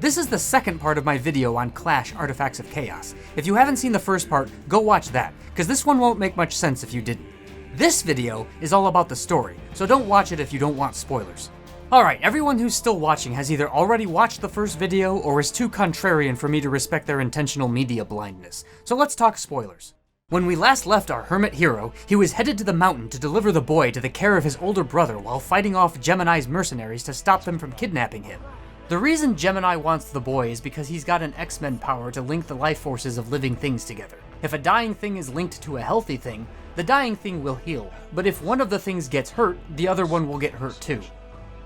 This is the second part of my video on Clash Artifacts of Chaos. If you haven't seen the first part, go watch that, because this one won't make much sense if you didn't. This video is all about the story, so don't watch it if you don't want spoilers. Alright, everyone who's still watching has either already watched the first video or is too contrarian for me to respect their intentional media blindness. So let's talk spoilers. When we last left our hermit hero, he was headed to the mountain to deliver the boy to the care of his older brother while fighting off Gemini's mercenaries to stop them from kidnapping him. The reason Gemini wants the boy is because he's got an X-Men power to link the life forces of living things together. If a dying thing is linked to a healthy thing, the dying thing will heal, but if one of the things gets hurt, the other one will get hurt too.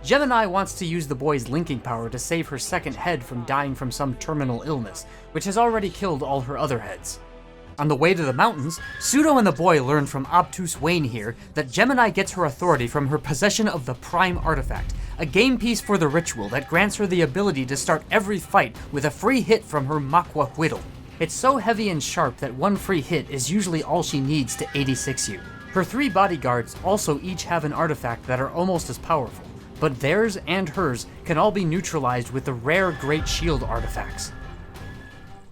Gemini wants to use the boy's linking power to save her second head from dying from some terminal illness, which has already killed all her other heads. On the way to the mountains, Pseudo and the boy learn from obtuse Wayne here that Gemini gets her authority from her possession of the Prime Artifact, a game piece for the ritual that grants her the ability to start every fight with a free hit from her Makwa Whittle. It's so heavy and sharp that one free hit is usually all she needs to 86 you. Her 3 bodyguards also each have an artifact that are almost as powerful, but theirs and hers can all be neutralized with the rare Great Shield artifacts.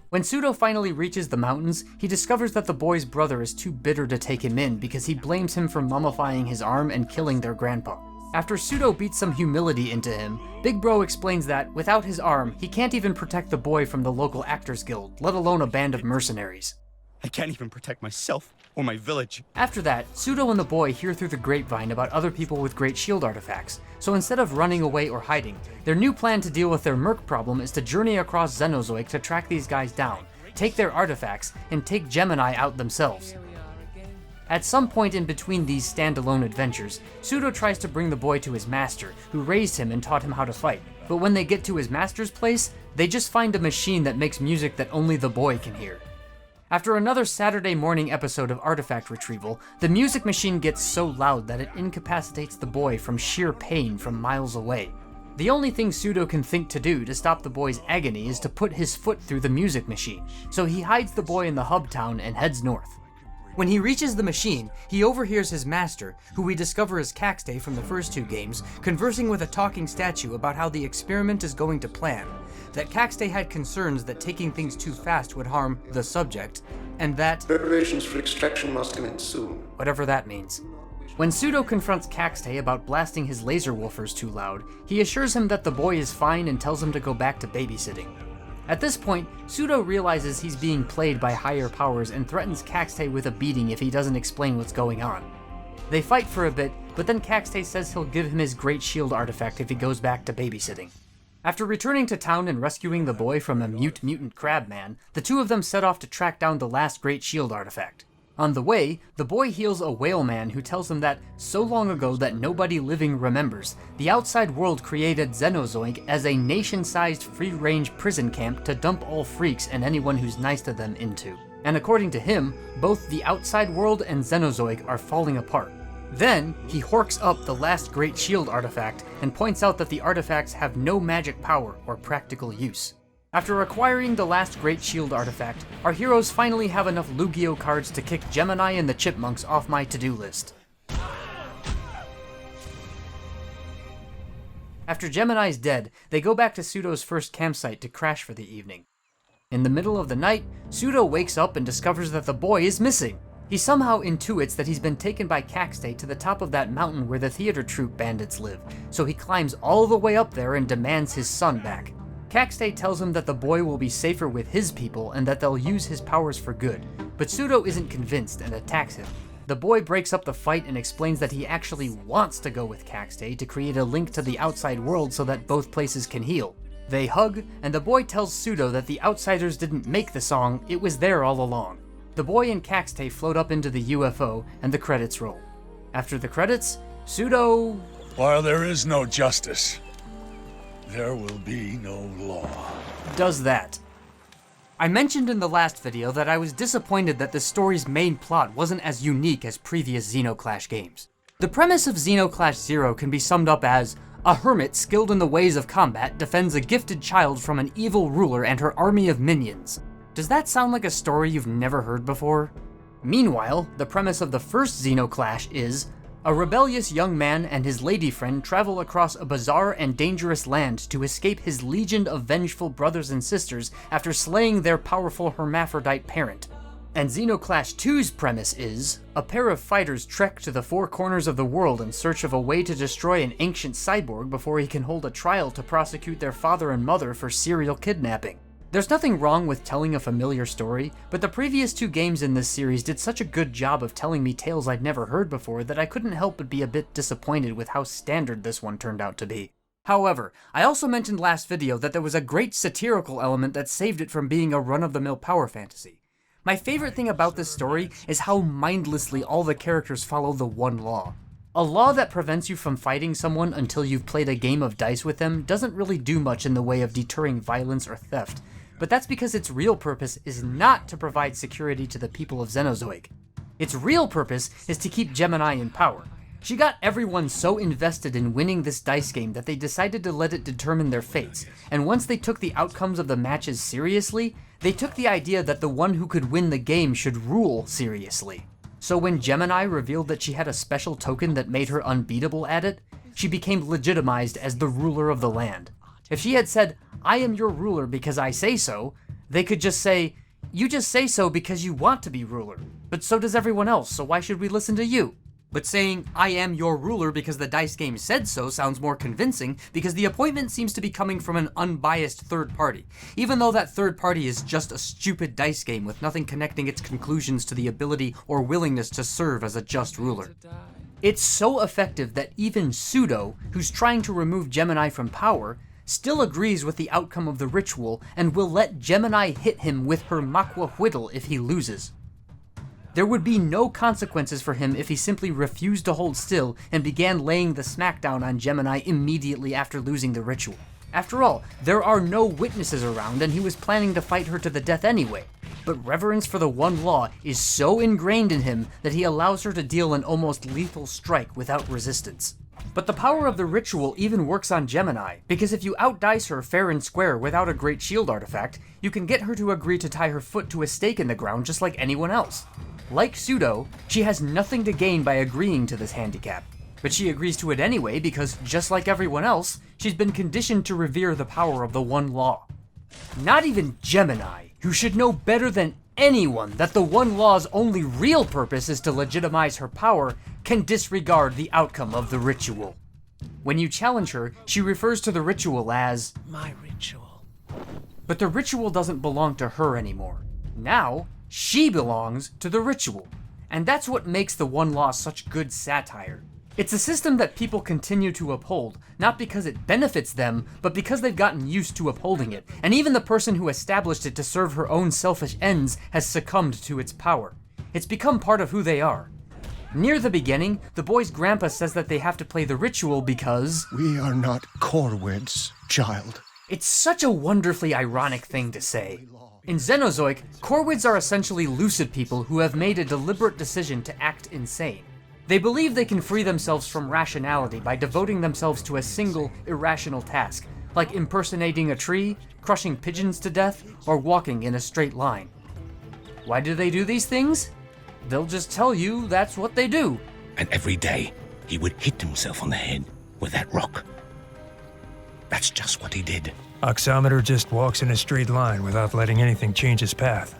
When Pseudo finally reaches the mountains, he discovers that the boy's brother is too bitter to take him in because he blames him for mummifying his arm and killing their grandpa. After Pseudo beats some humility into him, Big Bro explains that, without his arm, he can't even protect the boy from the local Actors Guild, let alone a band of mercenaries. I can't even protect myself or my village. After that, Pseudo and the boy hear through the grapevine about other people with Great Shield artifacts, so instead of running away or hiding, their new plan to deal with their merc problem is to journey across Xenozoic to track these guys down, take their artifacts, and take Gemini out themselves. At some point in between these standalone adventures, Pseudo tries to bring the boy to his master, who raised him and taught him how to fight, but when they get to his master's place, they just find a machine that makes music that only the boy can hear. After another Saturday morning episode of artifact retrieval, the music machine gets so loud that it incapacitates the boy from sheer pain from miles away. The only thing Pseudo can think to do to stop the boy's agony is to put his foot through the music machine, so he hides the boy in the hub town and heads north. When he reaches the machine, he overhears his master, who we discover is Kax-Teh from the first 2 games, conversing with a talking statue about how the experiment is going to plan, that Kax-Teh had concerns that taking things too fast would harm the subject, and that preparations for extraction must commence soon. Whatever that means. When Pseudo confronts Kax-Teh about blasting his laser woofers too loud, he assures him that the boy is fine and tells him to go back to babysitting. At this point, Pseudo realizes he's being played by higher powers and threatens Kax-Teh with a beating if he doesn't explain what's going on. They fight for a bit, but then Kax-Teh says he'll give him his Great Shield artifact if he goes back to babysitting. After returning to town and rescuing the boy from a mutant crab man, the 2 of them set off to track down the last Great Shield artifact. On the way, the boy heals a whale man who tells him that, so long ago that nobody living remembers, the outside world created Xenozoic as a nation-sized free-range prison camp to dump all freaks and anyone who's nice to them into. And according to him, both the outside world and Xenozoic are falling apart. Then, he horks up the last Great Shield artifact and points out that the artifacts have no magic power or practical use. After acquiring the last Great Shield artifact, our heroes finally have enough Lugia cards to kick Gemini and the Chipmunks off my to-do list. After Gemini's dead, they go back to Pseudo's first campsite to crash for the evening. In the middle of the night, Pseudo wakes up and discovers that the boy is missing. He somehow intuits that he's been taken by Kax-Teh to the top of that mountain where the theater troupe bandits live, so he climbs all the way up there and demands his son back. Kax-Teh tells him that the boy will be safer with his people and that they'll use his powers for good, but Pseudo isn't convinced and attacks him. The boy breaks up the fight and explains that he actually wants to go with Kax-Teh to create a link to the outside world so that both places can heal. They hug, and the boy tells Pseudo that the outsiders didn't make the song, it was there all along. The boy and Kax-Teh float up into the UFO, and the credits roll. After the credits, Pseudo... While there is no justice, there will be no law. Does that. I mentioned in the last video that I was disappointed that the story's main plot wasn't as unique as previous Xenoclash games. The premise of Xenoclash 0 can be summed up as, a hermit skilled in the ways of combat defends a gifted child from an evil ruler and her army of minions. Does that sound like a story you've never heard before? Meanwhile, the premise of the first Xenoclash is, A rebellious young man and his lady friend travel across a bizarre and dangerous land to escape his legion of vengeful brothers and sisters after slaying their powerful hermaphrodite parent. And Xenoclash 2's premise is, a pair of fighters trek to the four corners of the world in search of a way to destroy an ancient cyborg before he can hold a trial to prosecute their father and mother for serial kidnapping. There's nothing wrong with telling a familiar story, but the previous two games in this series did such a good job of telling me tales I'd never heard before that I couldn't help but be a bit disappointed with how standard this one turned out to be. However, I also mentioned last video that there was a great satirical element that saved it from being a run-of-the-mill power fantasy. My favorite thing about this story is how mindlessly all the characters follow the one law. A law that prevents you from fighting someone until you've played a game of dice with them doesn't really do much in the way of deterring violence or theft, but that's because its real purpose is not to provide security to the people of Xenozoic. Its real purpose is to keep Gemini in power. She got everyone so invested in winning this dice game that they decided to let it determine their fates, and once they took the outcomes of the matches seriously, they took the idea that the one who could win the game should rule seriously. So when Gemini revealed that she had a special token that made her unbeatable at it, she became legitimized as the ruler of the land. If she had said, "I am your ruler because I say so," they could just say, "You just say so because you want to be ruler, but so does everyone else, so why should we listen to you?" But saying, "I am your ruler because the dice game said so" sounds more convincing because the appointment seems to be coming from an unbiased third party, even though that third party is just a stupid dice game with nothing connecting its conclusions to the ability or willingness to serve as a just ruler. It's so effective that even Pseudo, who's trying to remove Gemini from power, still agrees with the outcome of the ritual and will let Gemini hit him with her Makwa Whittle if he loses. There would be no consequences for him if he simply refused to hold still and began laying the smackdown on Gemini immediately after losing the ritual. After all, there are no witnesses around and he was planning to fight her to the death anyway. But reverence for the one law is so ingrained in him that he allows her to deal an almost lethal strike without resistance. But the power of the ritual even works on Gemini, because if you outdice her fair and square without a great shield artifact, you can get her to agree to tie her foot to a stake in the ground just like anyone else. Like Pseudo, she has nothing to gain by agreeing to this handicap, but she agrees to it anyway because, just like everyone else, she's been conditioned to revere the power of the one law. Not even Gemini, who should know better than anyone that the one law's only real purpose is to legitimize her power, can disregard the outcome of the ritual. When you challenge her, she refers to the ritual as my ritual. But the ritual doesn't belong to her anymore. Now, she belongs to the ritual. And that's what makes the one law such good satire. It's a system that people continue to uphold, not because it benefits them, but because they've gotten used to upholding it, and even the person who established it to serve her own selfish ends has succumbed to its power. It's become part of who they are. Near the beginning, the boy's grandpa says that they have to play the ritual because we are not Corwids, child. It's such a wonderfully ironic thing to say. In Xenozoic, Corwids are essentially lucid people who have made a deliberate decision to act insane. They believe they can free themselves from rationality by devoting themselves to a single, irrational task, like impersonating a tree, crushing pigeons to death, or walking in a straight line. Why do they do these things? They'll just tell you that's what they do. And every day, he would hit himself on the head with that rock. That's just what he did. Oximeter just walks in a straight line without letting anything change his path.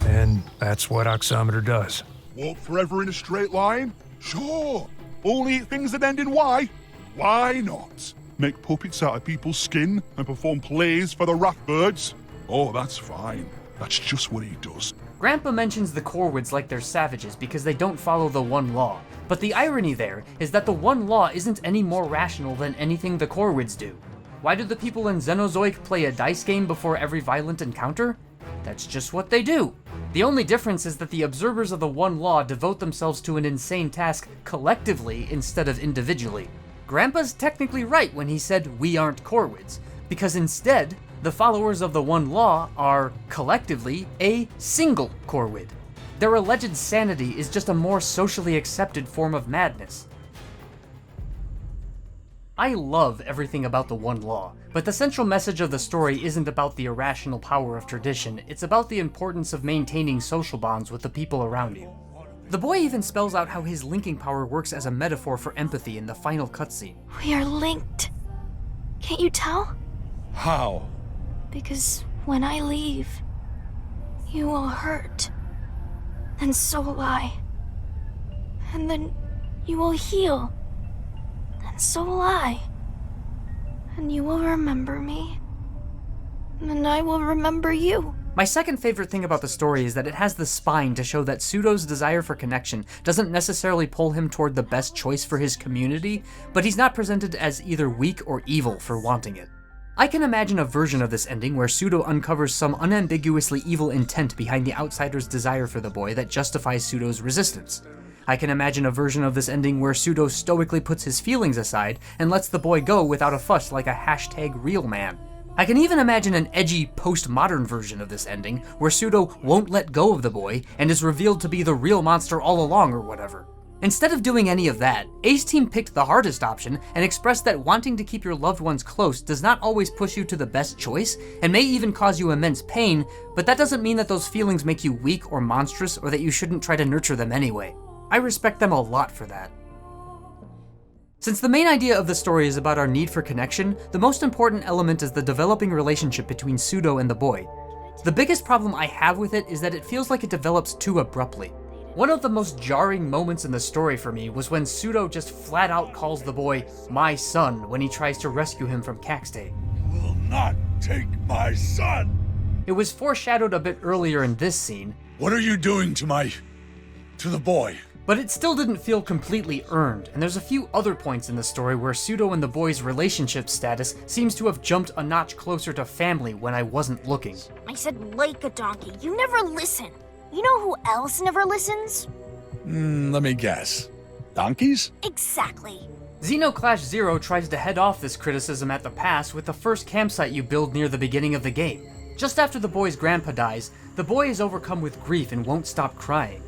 And that's what Oximeter does. Walk forever in a straight line? Sure. Only eat things that end in Y? Why not? Make puppets out of people's skin and perform plays for the ratbirds? Oh, that's fine. That's just what he does. Grandpa mentions the Corwids like they're savages because they don't follow the one law. But the irony there is that the one law isn't any more rational than anything the Corwids do. Why do the people in Xenozoic play a dice game before every violent encounter? That's just what they do. The only difference is that the observers of the one law devote themselves to an insane task collectively instead of individually. Grandpa's technically right when he said we aren't Corwids, because instead, the followers of the one law are, collectively, a single Corwid. Their alleged sanity is just a more socially accepted form of madness. I love everything about the one law, but the central message of the story isn't about the irrational power of tradition, it's about the importance of maintaining social bonds with the people around you. The boy even spells out how his linking power works as a metaphor for empathy in the final cutscene. We are linked. Can't you tell? How? Because when I leave, you will hurt. And so will I. And then you will heal. And so will I. And you will remember me. And I will remember you. My second favorite thing about the story is that it has the spine to show that Pseudo's desire for connection doesn't necessarily pull him toward the best choice for his community, but he's not presented as either weak or evil for wanting it. I can imagine a version of this ending where Pseudo uncovers some unambiguously evil intent behind the outsider's desire for the boy that justifies Pseudo's resistance. I can imagine a version of this ending where Pseudo stoically puts his feelings aside and lets the boy go without a fuss like a #RealMan. I can even imagine an edgy, postmodern version of this ending where Pseudo won't let go of the boy and is revealed to be the real monster all along or whatever. Instead of doing any of that, A's team picked the hardest option and expressed that wanting to keep your loved ones close does not always push you to the best choice and may even cause you immense pain, but that doesn't mean that those feelings make you weak or monstrous or that you shouldn't try to nurture them anyway. I respect them a lot for that. Since the main idea of the story is about our need for connection, the most important element is the developing relationship between Pseudo and the boy. The biggest problem I have with it is that it feels like it develops too abruptly. One of the most jarring moments in the story for me was when Pseudo just flat out calls the boy my son when he tries to rescue him from Kax-Teh. You will not take my son! It was foreshadowed a bit earlier in this scene. What are you doing to the boy? But it still didn't feel completely earned, and there's a few other points in the story where Pseudo and the boy's relationship status seems to have jumped a notch closer to family when I wasn't looking. I said like a donkey. You never listen. You know who else never listens? Let me guess. Donkeys? Exactly. Xenoclash Zero tries to head off this criticism at the pass with the first campsite you build near the beginning of the game. Just after the boy's grandpa dies, the boy is overcome with grief and won't stop crying.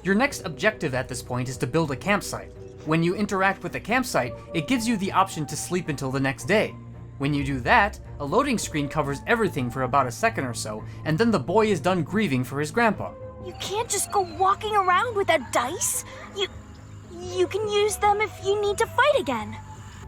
Your next objective at this point is to build a campsite. When you interact with the campsite, it gives you the option to sleep until the next day. When you do that, a loading screen covers everything for about a second or so, and then the boy is done grieving for his grandpa. You can't just go walking around without dice. You can use them if you need to fight again.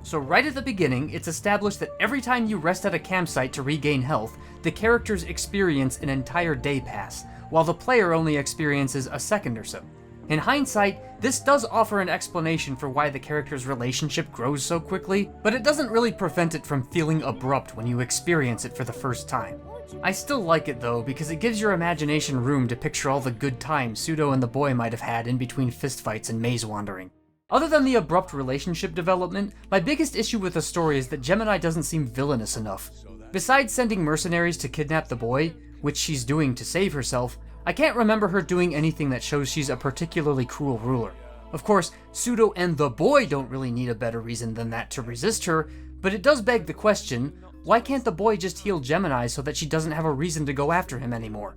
So right at the beginning, it's established that every time you rest at a campsite to regain health, the characters experience an entire day pass, while the player only experiences a second or so. In hindsight, this does offer an explanation for why the character's relationship grows so quickly, but it doesn't really prevent it from feeling abrupt when you experience it for the first time. I still like it though, because it gives your imagination room to picture all the good times Pseudo and the boy might have had in between fistfights and maze wandering. Other than the abrupt relationship development, my biggest issue with the story is that Gemini doesn't seem villainous enough. Besides sending mercenaries to kidnap the boy, which she's doing to save herself, I can't remember her doing anything that shows she's a particularly cruel ruler. Of course, Pseudo and the boy don't really need a better reason than that to resist her, but it does beg the question, why can't the boy just heal Gemini so that she doesn't have a reason to go after him anymore?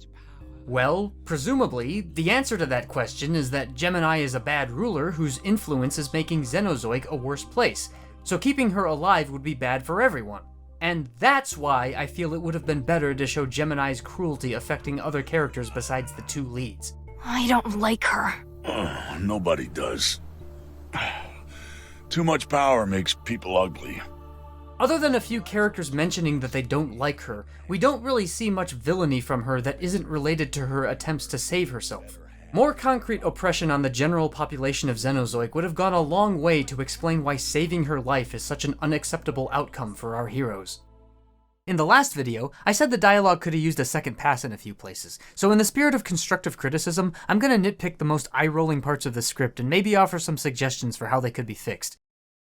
Well, presumably, the answer to that question is that Gemini is a bad ruler whose influence is making Xenozoic a worse place, so keeping her alive would be bad for everyone. And that's why I feel it would have been better to show Gemini's cruelty affecting other characters besides the two leads. I don't like her. Nobody does. Too much power makes people ugly. Other than a few characters mentioning that they don't like her, we don't really see much villainy from her that isn't related to her attempts to save herself. More concrete oppression on the general population of Xenozoic would have gone a long way to explain why saving her life is such an unacceptable outcome for our heroes. In the last video, I said the dialogue could have used a second pass in a few places, so in the spirit of constructive criticism, I'm gonna nitpick the most eye-rolling parts of the script and maybe offer some suggestions for how they could be fixed.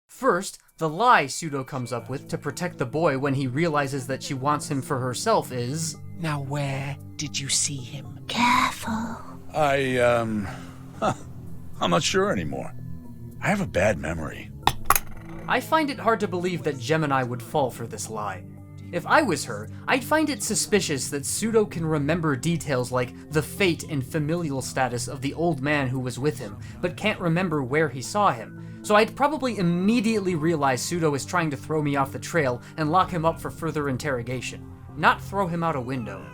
First, the lie Pseudo comes up with to protect the boy when he realizes that she wants him for herself is... Now where did you see him? Careful. I'm not sure anymore. I have a bad memory. I find it hard to believe that Gemini would fall for this lie. If I was her, I'd find it suspicious that Pseudo can remember details like the fate and familial status of the old man who was with him, but can't remember where he saw him. So I'd probably immediately realize Pseudo is trying to throw me off the trail and lock him up for further interrogation, not throw him out a window.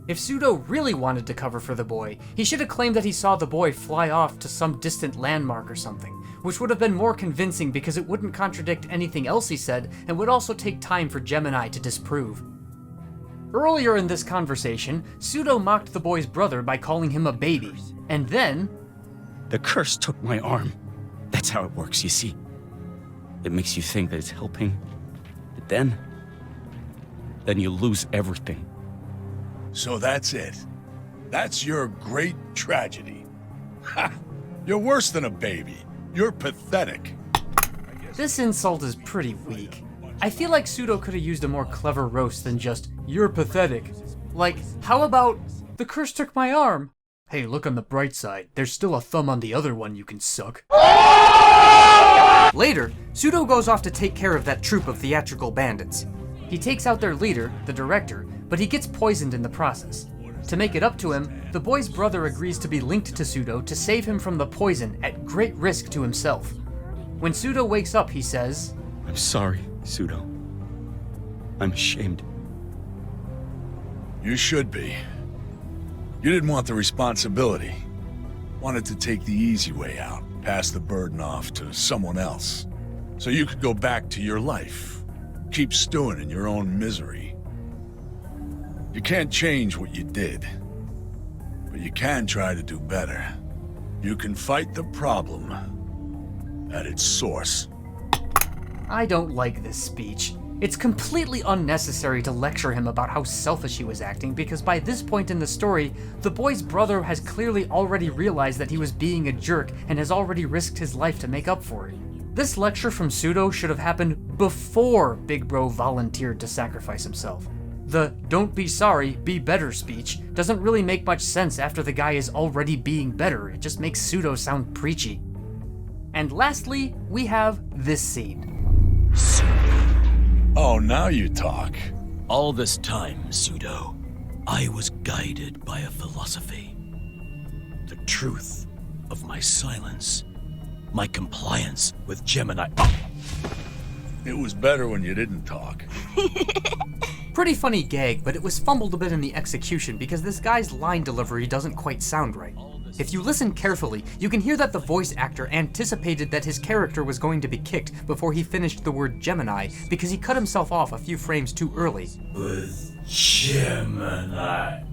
If Pseudo really wanted to cover for the boy, he should have claimed that he saw the boy fly off to some distant landmark or something, which would have been more convincing because it wouldn't contradict anything else he said and would also take time for Gemini to disprove. Earlier in this conversation, Pseudo mocked the boy's brother by calling him a baby, and then... The curse took my arm. That's how it works, you see. It makes you think that it's helping, but then you lose everything. So that's it. That's your great tragedy. Ha! You're worse than a baby. You're pathetic. This insult is pretty weak. I feel like Pseudo could have used a more clever roast than just, "You're pathetic." Like, how about, "The curse took my arm"? Hey, look on the bright side. There's still a thumb on the other one you can suck. Later, Pseudo goes off to take care of that troop of theatrical bandits. He takes out their leader, the director, but he gets poisoned in the process. To make it up to him, the boy's brother agrees to be linked to Pseudo to save him from the poison at great risk to himself. When Pseudo wakes up, he says, I'm sorry, Pseudo. I'm ashamed. You should be. You didn't want the responsibility. Wanted to take the easy way out, pass the burden off to someone else. So you could go back to your life. Keep stewing in your own misery. You can't change what you did, but you can try to do better. You can fight the problem at its source. I don't like this speech. It's completely unnecessary to lecture him about how selfish he was acting because by this point in the story, the boy's brother has clearly already realized that he was being a jerk and has already risked his life to make up for it. This lecture from Pseudo should have happened before Big Bro volunteered to sacrifice himself. The "don't be sorry, be better" speech doesn't really make much sense after the guy is already being better. It just makes Pseudo sound preachy. And lastly, we have this scene. Oh, now you talk. All this time, Pseudo, I was guided by a philosophy. The truth of my silence. My compliance with Gemini. It was better when you didn't talk. Pretty funny gag, but it was fumbled a bit in the execution because this guy's line delivery doesn't quite sound right. If you listen carefully, you can hear that the voice actor anticipated that his character was going to be kicked before he finished the word Gemini because he cut himself off a few frames too early. With Gemini.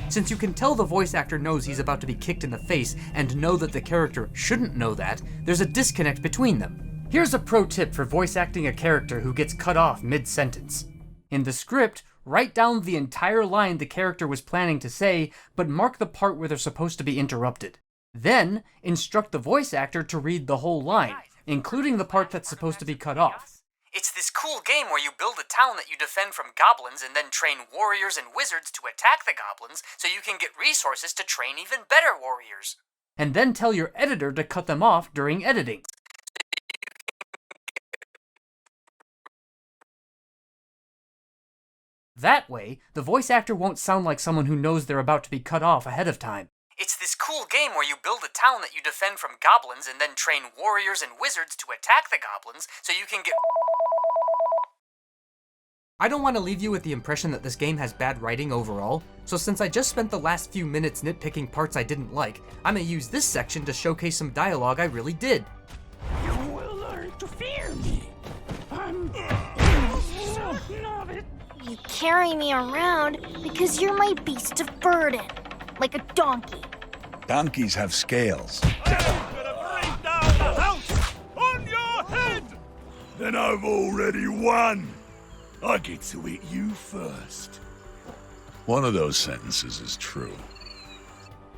Since you can tell the voice actor knows he's about to be kicked in the face and know that the character shouldn't know that, there's a disconnect between them. Here's a pro tip for voice acting a character who gets cut off mid-sentence. In the script, write down the entire line the character was planning to say, but mark the part where they're supposed to be interrupted. Then, instruct the voice actor to read the whole line, including the part that's supposed to be cut off. It's this cool game where you build a town that you defend from goblins and then train warriors and wizards to attack the goblins so you can get resources to train even better warriors. And then tell your editor to cut them off during editing. That way, the voice actor won't sound like someone who knows they're about to be cut off ahead of time. It's this cool game where you build a town that you defend from goblins and then train warriors and wizards to attack the goblins so you can get... I don't want to leave you with the impression that this game has bad writing overall, so since I just spent the last few minutes nitpicking parts I didn't like, I'm gonna use this section to showcase some dialogue I really did. You will learn to fear me. I'm certain of it. You carry me around because you're my beast of burden, like a donkey. Donkeys have scales. I'm gonna bring down the house on your head! Then I've already won. I get to eat you first. One of those sentences is true.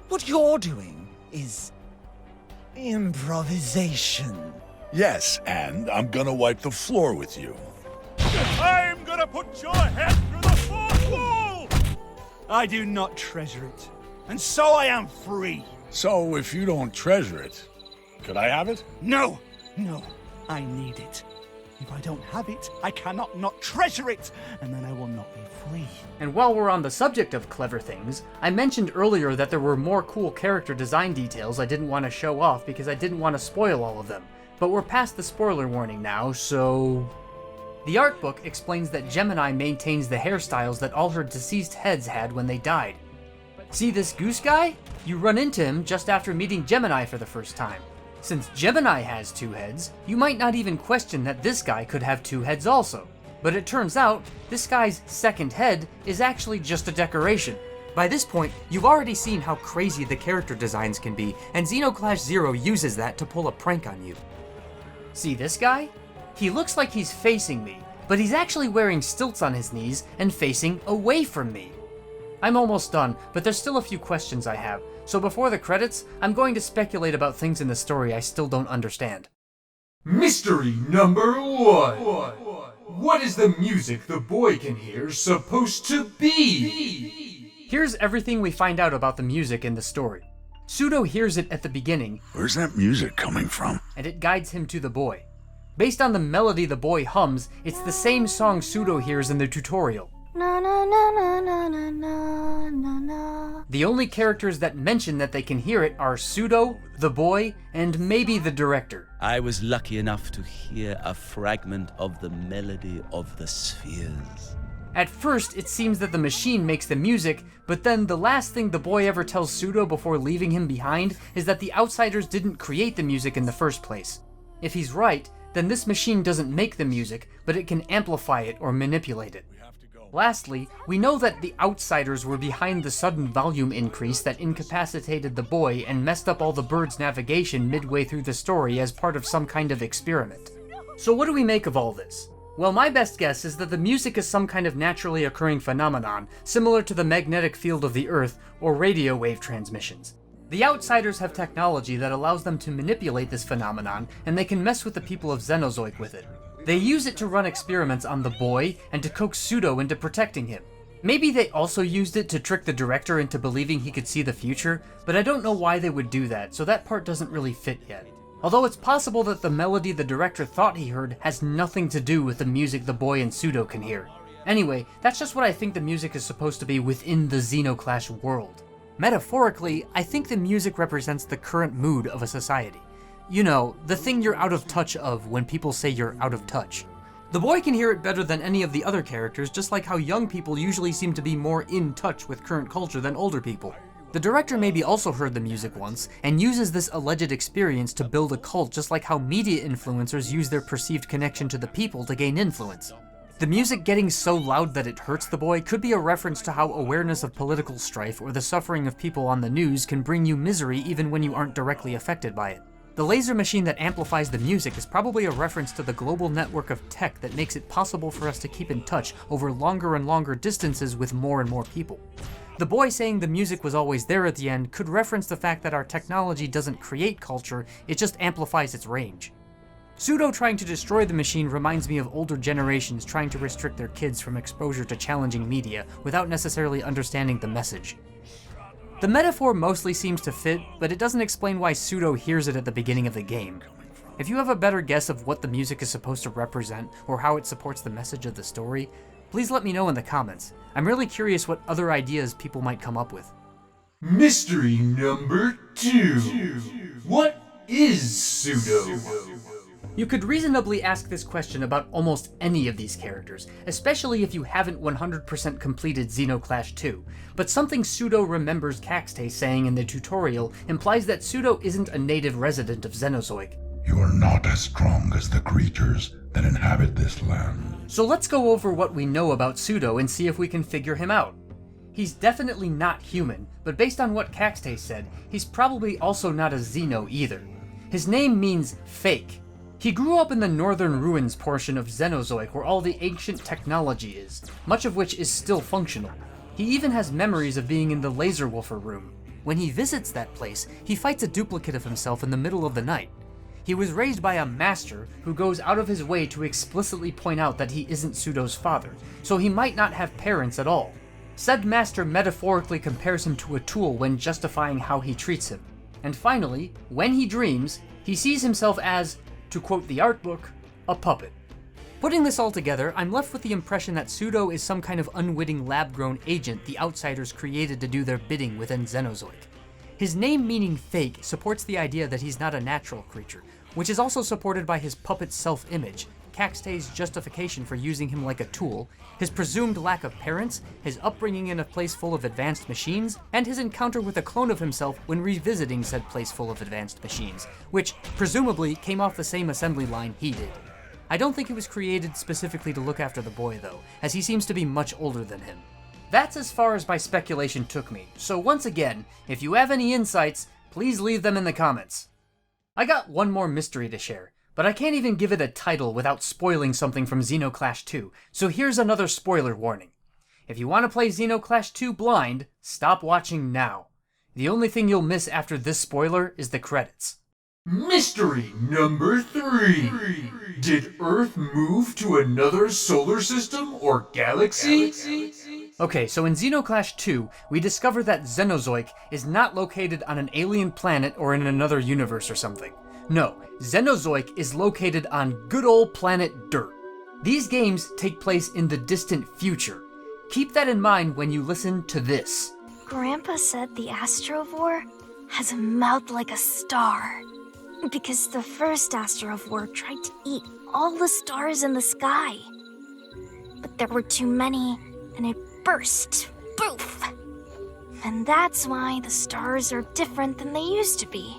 What you're doing is improvisation. Yes, and I'm gonna wipe the floor with you. I'm gonna put your head through the fourth wall! I do not treasure it, and so I am free. So if you don't treasure it, could I have it? No, I need it. If I don't have it, I cannot not treasure it, and then I will not be free. And while we're on the subject of clever things, I mentioned earlier that there were more cool character design details I didn't want to show off because I didn't want to spoil all of them. But we're past the spoiler warning now, so... The art book explains that Gemini maintains the hairstyles that all her deceased heads had when they died. See this goose guy? You run into him just after meeting Gemini for the first time. Since Gemini has 2 heads, you might not even question that this guy could have 2 heads also. But it turns out, this guy's second head is actually just a decoration. By this point, you've already seen how crazy the character designs can be, and Xenoclash Zero uses that to pull a prank on you. See this guy? He looks like he's facing me, but he's actually wearing stilts on his knees and facing away from me. I'm almost done, but there's still a few questions I have, so before the credits, I'm going to speculate about things in the story I still don't understand. Mystery number 1. What is the music the boy can hear supposed to be? Here's everything we find out about the music in the story. Pseudo hears it at the beginning. Where's that music coming from? And it guides him to the boy. Based on the melody the boy hums, it's the same song Pseudo hears in the tutorial. Na na na na na na na na na. The only characters that mention that they can hear it are Pseudo, the boy, and maybe the director. I was lucky enough to hear a fragment of the melody of the spheres. At first, it seems that the machine makes the music, but then the last thing the boy ever tells Pseudo before leaving him behind is that the outsiders didn't create the music in the first place. If he's right, then this machine doesn't make the music, but it can amplify it or manipulate it. Lastly, we know that the outsiders were behind the sudden volume increase that incapacitated the boy and messed up all the birds' navigation midway through the story as part of some kind of experiment. So what do we make of all this? Well, my best guess is that the music is some kind of naturally occurring phenomenon, similar to the magnetic field of the Earth or radio wave transmissions. The outsiders have technology that allows them to manipulate this phenomenon, and they can mess with the people of Xenozoic with it. They use it to run experiments on the boy and to coax Pseudo into protecting him. Maybe they also used it to trick the director into believing he could see the future, but I don't know why they would do that, so that part doesn't really fit yet. Although it's possible that the melody the director thought he heard has nothing to do with the music the boy and Pseudo can hear. Anyway, that's just what I think the music is supposed to be within the Xenoclash world. Metaphorically, I think the music represents the current mood of a society. You know, the thing you're out of touch of when people say you're out of touch. The boy can hear it better than any of the other characters, just like how young people usually seem to be more in touch with current culture than older people. The director maybe also heard the music once, and uses this alleged experience to build a cult, just like how media influencers use their perceived connection to the people to gain influence. The music getting so loud that it hurts the boy could be a reference to how awareness of political strife or the suffering of people on the news can bring you misery even when you aren't directly affected by it. The laser machine that amplifies the music is probably a reference to the global network of tech that makes it possible for us to keep in touch over longer and longer distances with more and more people. The boy saying the music was always there at the end could reference the fact that our technology doesn't create culture, it just amplifies its range. Pseudo trying to destroy the machine reminds me of older generations trying to restrict their kids from exposure to challenging media without necessarily understanding the message. The metaphor mostly seems to fit, but it doesn't explain why Pseudo hears it at the beginning of the game. If you have a better guess of what the music is supposed to represent, or how it supports the message of the story, please let me know in the comments. I'm really curious what other ideas people might come up with. Mystery number 2. What is Pseudo? You could reasonably ask this question about almost any of these characters, especially if you haven't 100% completed Xenoclash 2, but something Pseudo remembers Kax-Teh saying in the tutorial implies that Pseudo isn't a native resident of Xenozoic. You are not as strong as the creatures that inhabit this land. So let's go over what we know about Pseudo and see if we can figure him out. He's definitely not human, but based on what Kax-Teh said, he's probably also not a Xeno either. His name means fake. He grew up in the northern ruins portion of Xenozoic where all the ancient technology is, much of which is still functional. He even has memories of being in the Laser Wolfer room. When he visits that place, he fights a duplicate of himself in the middle of the night. He was raised by a master who goes out of his way to explicitly point out that he isn't Pseudo's father, so he might not have parents at all. Said master metaphorically compares him to a tool when justifying how he treats him. And finally, when he dreams, he sees himself as, to quote the art book, a puppet. Putting this all together, I'm left with the impression that Pseudo is some kind of unwitting lab-grown agent the outsiders created to do their bidding within Xenozoic. His name meaning fake supports the idea that he's not a natural creature, which is also supported by his puppet self-image, Kax-Teh's justification for using him like a tool, his presumed lack of parents, his upbringing in a place full of advanced machines, and his encounter with a clone of himself when revisiting said place full of advanced machines, which presumably came off the same assembly line he did. I don't think it was created specifically to look after the boy though, as he seems to be much older than him. That's as far as my speculation took me, so once again, if you have any insights, please leave them in the comments. I got one more mystery to share, but I can't even give it a title without spoiling something from Xenoclash 2, so here's another spoiler warning. If you want to play Xenoclash 2 blind, stop watching now. The only thing you'll miss after this spoiler is the credits. Mystery number 3. Did Earth move to another solar system or galaxy? Okay, so in Xenoclash 2, we discover that Xenozoic is not located on an alien planet or in another universe or something. No, Xenozoic is located on good old planet Dirt. These games take place in the distant future. Keep that in mind when you listen to this. Grandpa said the Astrovore has a mouth like a star. Because the first Astrovore tried to eat all the stars in the sky. But there were too many, and it burst. Boof! And that's why the stars are different than they used to be.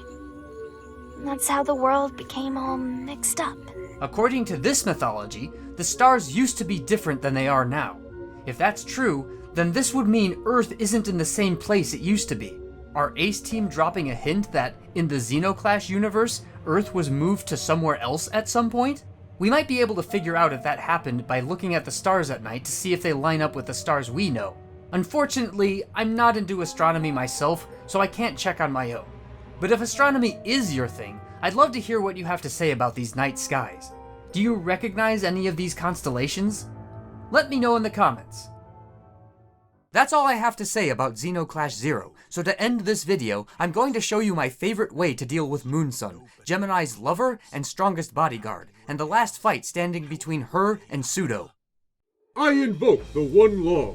And that's how the world became all mixed up. According to this mythology, the stars used to be different than they are now. If that's true, then this would mean Earth isn't in the same place it used to be. Are Ace Team dropping a hint that, in the Xenoclash universe, Earth was moved to somewhere else at some point? We might be able to figure out if that happened by looking at the stars at night to see if they line up with the stars we know. Unfortunately, I'm not into astronomy myself, so I can't check on my own. But if astronomy is your thing, I'd love to hear what you have to say about these night skies. Do you recognize any of these constellations? Let me know in the comments. That's all I have to say about Xenoclash 0, so to end this video, I'm going to show you my favorite way to deal with Moonsun, Gemini's lover and strongest bodyguard, and the last fight standing between her and Pseudo. I invoke the one law.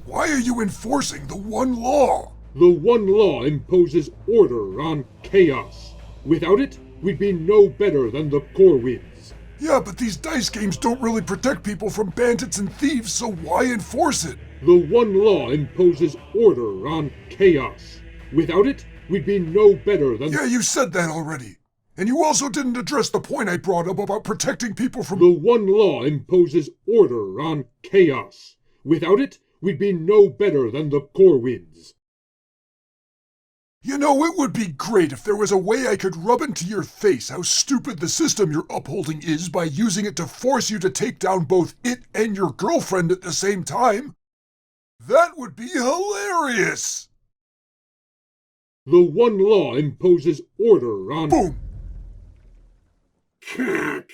Why are you enforcing the one law? The one law imposes order on chaos. Without it, we'd be no better than the Corwids. Yeah, but these dice games don't really protect people from bandits and thieves, so why enforce it? The one law imposes order on chaos. Without it, we'd be no better than... Yeah, you said that already. And you also didn't address the point I brought up about protecting people from... The one law imposes order on chaos. Without it, we'd be no better than the Corwids. You know, it would be great if there was a way I could rub into your face how stupid the system you're upholding is by using it to force you to take down both it and your girlfriend at the same time. That would be hilarious! The one law imposes order on... Boom! Cat!